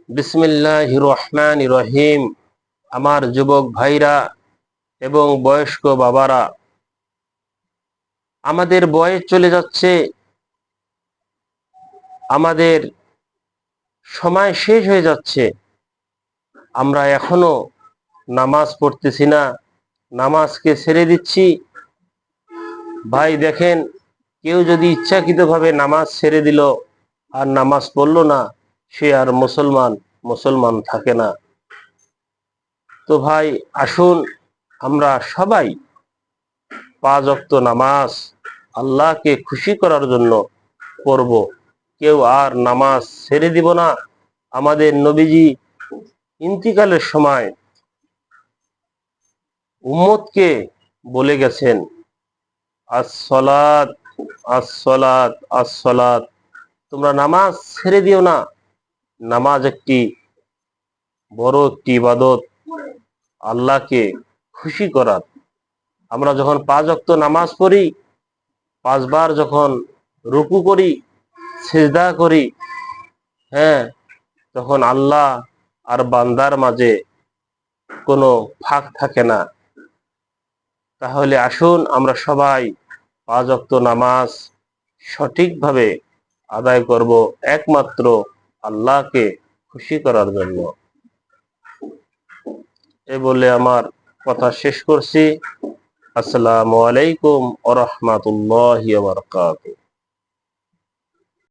বিসমিল্লাহির রহমানির রহিম। আমার যুবক ভাইরা এবং বয়স্ক বাবারা, আমাদের বয়স চলে যাচ্ছে, আমাদের সময় শেষ হয়ে যাচ্ছে, আমরা এখনো নামাজ পড়তেছি না, নামাজকে ছেড়ে দিচ্ছি। ভাই দেখেন, কেউ যদি ইচ্ছাকৃতভাবে নামাজ ছেড়ে দিল আর নামাজ পড়লো না, সে আর মুসলমান থাকে না। তো ভাই আসুন, আমরা সবাই 5 ওয়াক্ত নামাজ আল্লাহকে খুশি করার জন্য পড়ব। কেউ আর নামাজ ছেড়ে দিব না। আমাদের নবীজি ইন্তিকালের সময় উম্মতকে বলে গেছেন, আস-সালাত আস-সালাত আস-সালাত, তোমরা নামাজ ছেড়ে দিও না। নামাজ একটি বড় একটি ইবাদত, আল্লাহকে খুশি করার। আমরা যখন 5 ওয়াক্ত নামাজ পড়ি, 5 বার যখন রুকু করি, সিজদা করি, হ্যাঁ, তখন আল্লাহ আর বান্দার মাঝে কোনো ফাঁক থাকে না। তাহলে আসুন আমরা সবাই 5 ওয়াক্ত নামাজ সঠিকভাবে আদায় করব, একমাত্র আল্লাহকে খুশি করার জন্য। এ বলে আমার কথা শেষ করছি। আসসালামু আলাইকুম ওয়া রাহমাতুল্লাহি ওয়া বারাকাতুহু।